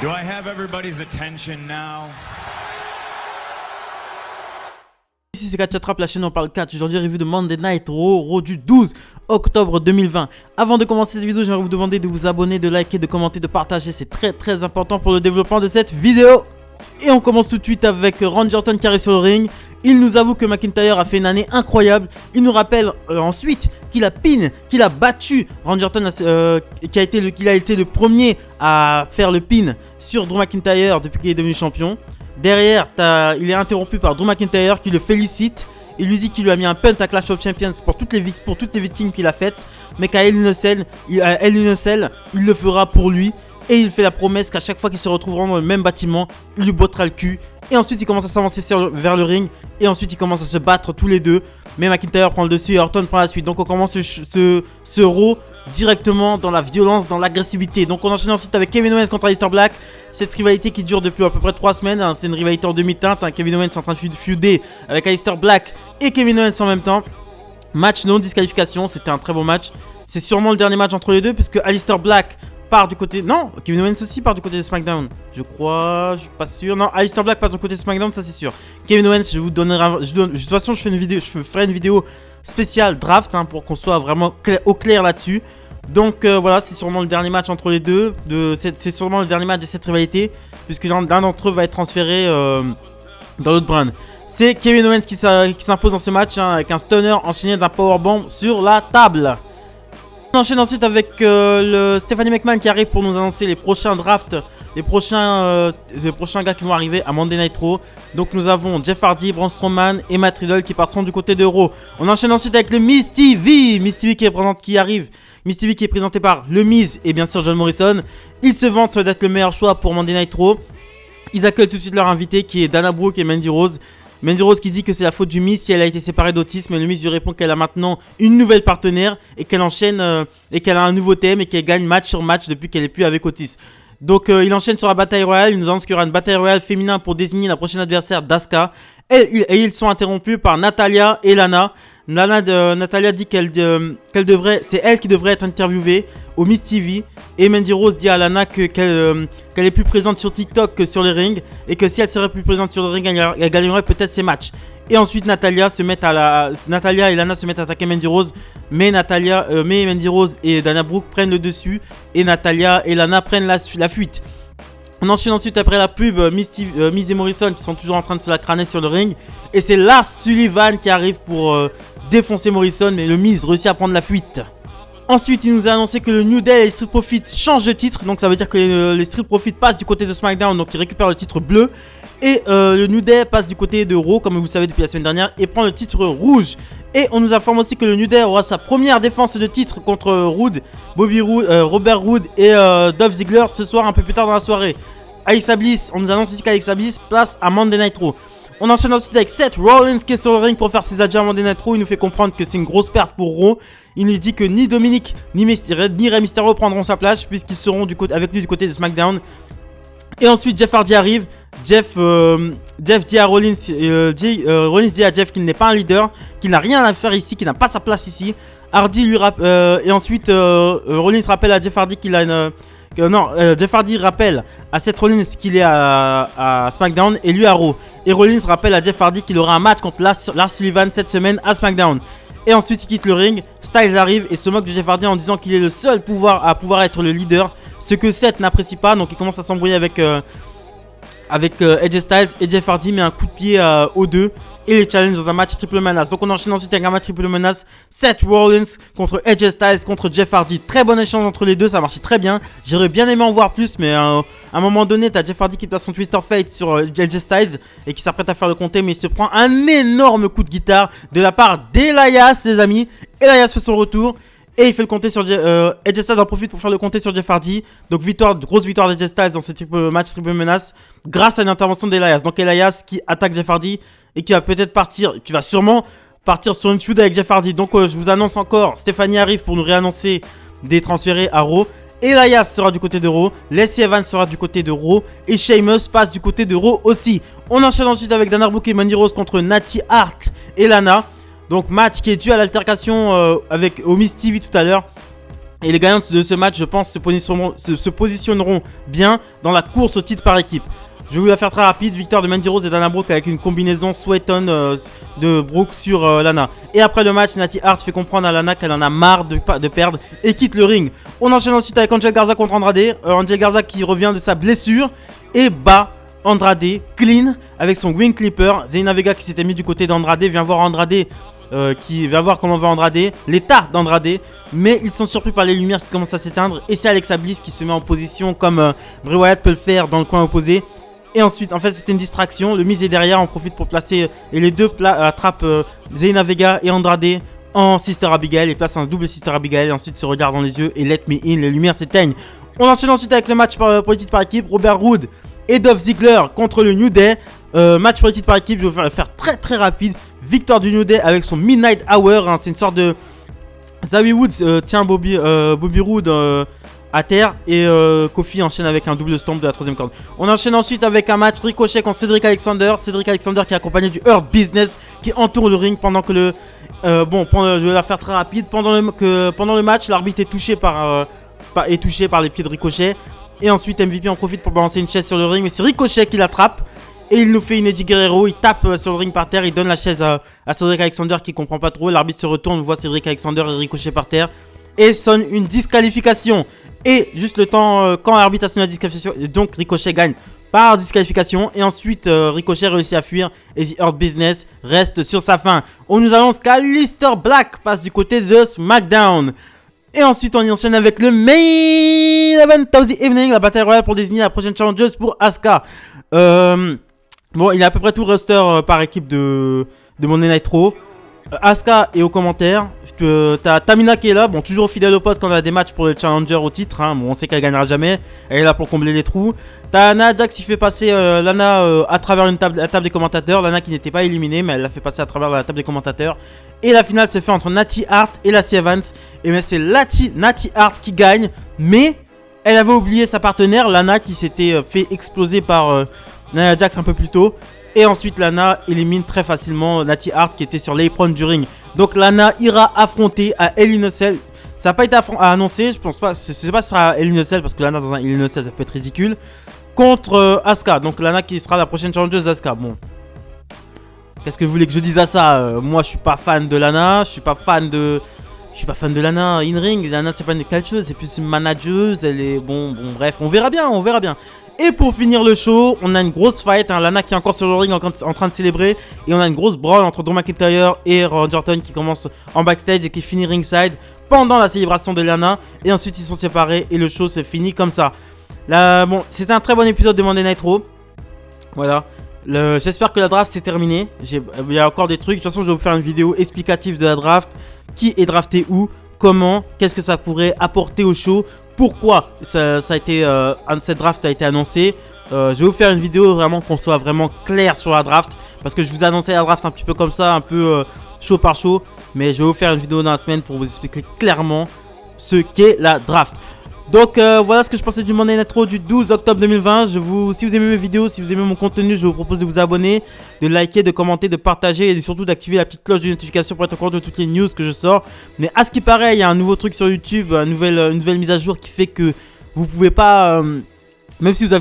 Do I have everybody's attention now? Ici c'est Catchatrap, la chaîne on parle catch. Aujourd'hui revue de Monday Night Raw du 12 octobre 2020. Avant de commencer cette vidéo, j'aimerais vous demander de vous abonner, de liker, de commenter, de partager. C'est très important pour le développement de cette vidéo. Et on commence tout de suite avec Randy Orton qui arrive sur le ring. Il nous avoue que McIntyre a fait une année incroyable. Il nous rappelle ensuite qu'il a battu Randy Orton, qu'il a été le premier à faire le pin sur Drew McIntyre depuis qu'il est devenu champion. Derrière, il est interrompu par Drew McIntyre qui le félicite. Il lui dit qu'il lui a mis un punt à Clash of Champions pour toutes les victimes qu'il a faites. Mais qu'à Hell in a Cell, il le fera pour lui. Et il fait la promesse qu'à chaque fois qu'ils se retrouveront dans le même bâtiment, il lui bottera le cul. Et ensuite il commence à s'avancer vers le ring. Et ensuite ils commencent à se battre tous les deux. Mais McIntyre prend le dessus et Orton prend la suite. Donc on commence ce Raw directement dans la violence, dans l'agressivité. Donc on enchaîne ensuite avec Kevin Owens contre Aleister Black. Cette rivalité qui dure depuis à peu près 3 semaines. C'est une rivalité en demi-teinte. Kevin Owens est en train de feuder avec Aleister Black et Kevin Owens en même temps. Match non disqualification. C'était un très beau match. C'est sûrement le dernier match entre les deux puisque Aleister Black part du côté... Non, Kevin Owens aussi part du côté de SmackDown. Je crois, je suis pas sûr. Non, Aleister Black part du côté de SmackDown, ça c'est sûr. Kevin Owens, je vous donnerai... De toute façon, je ferai une vidéo spéciale draft pour qu'on soit vraiment au clair là-dessus. Donc voilà, c'est sûrement le dernier match entre les deux. C'est sûrement le dernier match de cette rivalité. Puisque l'un d'entre eux va être transféré dans l'autre brand. C'est Kevin Owens qui s'impose dans ce match avec un stunner enchaîné d'un powerbomb sur la table. On enchaîne ensuite avec le Stephanie McMahon qui arrive pour nous annoncer les prochains drafts, les prochains gars qui vont arriver à Monday Night Raw. Donc nous avons Jeff Hardy, Braun Strowman et Matt Riddle qui passeront du côté de Raw. On enchaîne ensuite avec le Miz TV. Miz TV Miz TV qui est présenté par le Miz et bien sûr John Morrison. Ils se vantent d'être le meilleur choix pour Monday Night Raw. Ils accueillent tout de suite leur invité qui est Dana Brooke et Mandy Rose. Mandy Rose qui dit que c'est la faute du Miz si elle a été séparée d'Otis, mais le Miz lui répond qu'elle a maintenant une nouvelle partenaire et qu'elle enchaîne et qu'elle a un nouveau thème et qu'elle gagne match sur match depuis qu'elle est plus avec Otis. Donc il enchaîne sur la bataille royale, il nous annonce qu'il y aura une bataille royale féminin pour désigner la prochaine adversaire d'Asuka et ils sont interrompus par Natalya et Lana. Natalya dit c'est elle qui devrait être interviewée au Miz TV et Mandy Rose dit à Lana qu'elle est plus présente sur TikTok que sur les rings et que si elle serait plus présente sur le ring, elle gagnerait peut-être ses matchs. Et ensuite Natalya et Lana se mettent à attaquer Mandy Rose, mais Mandy Rose et Dana Brooke prennent le dessus et Natalya et Lana prennent la fuite. On enchaîne ensuite après la pub Miz et Morrison qui sont toujours en train de se la crâner sur le ring. Et c'est Lars Sullivan qui arrive pour défoncer Morrison, mais le Miz réussit à prendre la fuite. Ensuite, il nous a annoncé que le New Day et les Street Profits changent de titre. Donc ça veut dire que les Street Profits passent du côté de SmackDown, donc ils récupèrent le titre bleu. Et le New Day passe du côt de Raw, comme vous savez depuis la semaine dernière, et prend le titre rouge. Et on nous informe aussi que le New Day aura sa première défense de titre contre Robert Roode et Dolph Ziggler ce soir, un peu plus tard dans la soirée. Alexa Bliss, on nous annonce aussi qu'Alexa Bliss place à Monday Night Raw. On enchaîne ensuite avec Seth Rollins qui est sur le ring pour faire ses adieux à Monday Night Raw. Il nous fait comprendre que c'est une grosse perte pour Raw. Il nous dit que ni Dominic ni Rey Mysterio prendront sa place puisqu'ils seront avec lui du côté de SmackDown. Et ensuite Jeff Hardy arrive. Jeff dit à Rollins, Rollins dit à Jeff qu'il n'est pas un leader, qu'il n'a rien à faire ici, qu'il n'a pas sa place ici. Hardy lui et ensuite Rollins rappelle à Jeff Hardy qu'il a Jeff Hardy rappelle à Seth Rollins qu'il est à SmackDown et lui à Raw. Et Rollins rappelle à Jeff Hardy qu'il aura un match contre Lars Sullivan cette semaine à SmackDown. Et ensuite il quitte le ring, Styles arrive et se moque de Jeff Hardy en disant qu'il est le seul à pouvoir être le leader. Ce que Seth n'apprécie pas, donc il commence à s'embrouiller avec AJ Styles et Jeff Hardy met un coup de pied aux deux et les challenge dans un match triple menace. Donc on enchaîne ensuite avec un match triple menace, Seth Rollins contre AJ Styles contre Jeff Hardy. Très bon échange entre les deux, ça marchait très bien. J'aurais bien aimé en voir plus, mais à un moment donné t'as Jeff Hardy qui place son Twister Fate sur AJ Styles et qui s'apprête à faire le compter, mais il se prend un énorme coup de guitare de la part d'Elias, les amis. Elias fait son retour et il fait le compter sur AJ Styles en profite pour faire le compter sur Jeff Hardy. Donc grosse victoire d'AJ Styles dans ce match triple menace grâce à une intervention d'Elias. Donc Elias qui attaque Jeff Hardy et qui va peut-être qui va sûrement partir sur une feud avec Jeff Hardy. Donc je vous annonce encore, Stéphanie arrive pour nous réannoncer des transférés à Raw. Elias sera du côté de Raw, Lacey Evans sera du côté de Raw et Sheamus passe du côté de Raw aussi. On enchaîne ensuite avec Dana Brooke et Mandy Rose contre Natty Hart et Lana. Donc match qui est dû à l'altercation au Miz TV tout à l'heure. Et les gagnants de ce match, je pense, se positionneront bien dans la course au titre par équipe. Je vais vous la faire très rapide. Victoire de Mandy Rose et Dana Brooke avec une combinaison Sweaton de Brooke sur Lana. Et après le match, Natty Hart fait comprendre à Lana qu'elle en a marre de perdre et quitte le ring. On enchaîne ensuite avec Angel Garza contre Andrade. Angel Garza qui revient de sa blessure et bat Andrade clean avec son Wing Clipper. Zelina Vega qui s'était mis du côté d'Andrade vient voir Andrade, qui vient voir comment va Andrade, l'état d'Andrade. Mais ils sont surpris par les lumières qui commencent à s'éteindre. Et c'est Alexa Bliss qui se met en position comme Bray Wyatt peut le faire dans le coin opposé. Et ensuite, en fait, c'était une distraction. Le Miz est derrière, on profite pour placer. Et les deux attrapent Zelina Vega et Andrade en Sister Abigail. Et place un double Sister Abigail. Et ensuite, se regardent dans les yeux et let me in. Les lumières s'éteignent. On enchaîne ensuite avec le match pour le titre par équipe. Robert Roode et Dolph Ziggler contre le New Day. Match pour le titre par équipe. Je vais faire très très rapide. Victoire du New Day avec son Midnight Hour. Hein. C'est une sorte de. Xavier Woods tient Bobby Roode à terre et Kofi enchaîne avec un double stomp de la troisième corde. On enchaîne ensuite avec un match Ricochet contre Cedric Alexander. Cedric Alexander qui est accompagné du Hurt Business qui entoure le ring pendant que le... je vais la faire très rapide. Pendant le match, l'arbitre est touché par les pieds de Ricochet. Et ensuite MVP en profite pour balancer une chaise sur le ring. Mais c'est Ricochet qui l'attrape. Et il nous fait une Eddie Guerrero, il tape sur le ring par terre, il donne la chaise à Cedric Alexander qui comprend pas trop. L'arbitre se retourne, voit Cedric Alexander et Ricochet par terre. Et sonne une disqualification. Et juste le temps, quand l'arbitre a sonné la disqualification, donc Ricochet gagne par disqualification. Et ensuite, Ricochet réussit à fuir et The Hurt Business reste sur sa fin. On nous annonce qu'Aleister Black passe du côté de SmackDown. Et ensuite, on y enchaîne avec le Main Event of the Evening, la bataille royale pour désigner la prochaine challengeuse pour Asuka. Bon, il y a à peu près tout le roster par équipe de Monday Night Raw. Asuka est aux commentaires. T'as Tamina qui est là, bon, toujours fidèle au poste quand on a des matchs pour le challenger au titre. Hein. Bon, on sait qu'elle gagnera jamais. Elle est là pour combler les trous. T'as Nia Jax qui fait passer Lana à travers la table des commentateurs. Lana qui n'était pas éliminée, mais elle l'a fait passer à travers la table des commentateurs. Et la finale se fait entre Natty Hart et Lacey Evans. Et mais c'est Natty Hart qui gagne. Mais elle avait oublié sa partenaire, Lana, qui s'était fait exploser par Nia Jax un peu plus tôt. Et ensuite Lana élimine très facilement Natty Hart qui était sur l'apron du ring. Donc Lana ira affronter à Hell in a Cell. Ça n'a pas été annoncé, je pense pas. Je sais pas si ce sera Hell in a Cell parce que Lana dans un Hell in a Cell ça peut être ridicule. Contre Asuka, donc Lana qui sera la prochaine challengeuse d'Asuka. Bon, qu'est-ce que vous voulez que je dise à ça? Moi je suis pas fan de Lana, je suis pas fan de Lana in-ring. Lana c'est pas une catcheuse, c'est plus une manageuse. Elle est bon bref, on verra bien. Et pour finir le show, on a une grosse fight, hein, Lana qui est encore sur le ring en train de célébrer. Et on a une grosse brawl entre Drew McIntyre et Randy Orton qui commence en backstage et qui finit ringside pendant la célébration de Lana. Et ensuite ils sont séparés et le show se finit comme ça. Là, bon, c'était un très bon épisode de Monday Night Raw. Voilà. J'espère que la draft s'est terminée. Il y a encore des trucs. De toute façon, je vais vous faire une vidéo explicative de la draft. Qui est drafté où, comment, qu'est-ce que ça pourrait apporter au show, pourquoi cette draft a été annoncée. Je vais vous faire une vidéo vraiment qu'on soit vraiment clair sur la draft. Parce que je vous ai annoncé la draft un petit peu comme ça, un peu show par show. Mais je vais vous faire une vidéo dans la semaine pour vous expliquer clairement ce qu'est la draft. Donc voilà ce que je pensais du Monday Night Raw du 12 octobre 2020. Si vous aimez mes vidéos, si vous aimez mon contenu, je vous propose de vous abonner, de liker, de commenter, de partager et surtout d'activer la petite cloche de notification pour être au courant de toutes les news que je sors. Mais à ce qui paraît, il y a un nouveau truc sur YouTube, une nouvelle mise à jour qui fait que vous pouvez pas, même si vous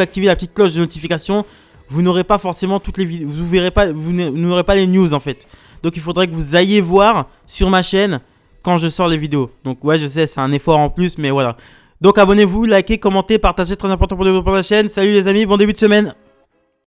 activez la petite cloche de notification, vous n'aurez pas forcément toutes les vidéos, vous n'aurez pas les news en fait. Donc il faudrait que vous ayez voir sur ma chaîne quand je sors les vidéos. Donc ouais, je sais, c'est un effort en plus, mais voilà. Donc abonnez-vous, likez, commentez, partagez, très important pour le développement de la chaîne. Salut les amis, bon début de semaine.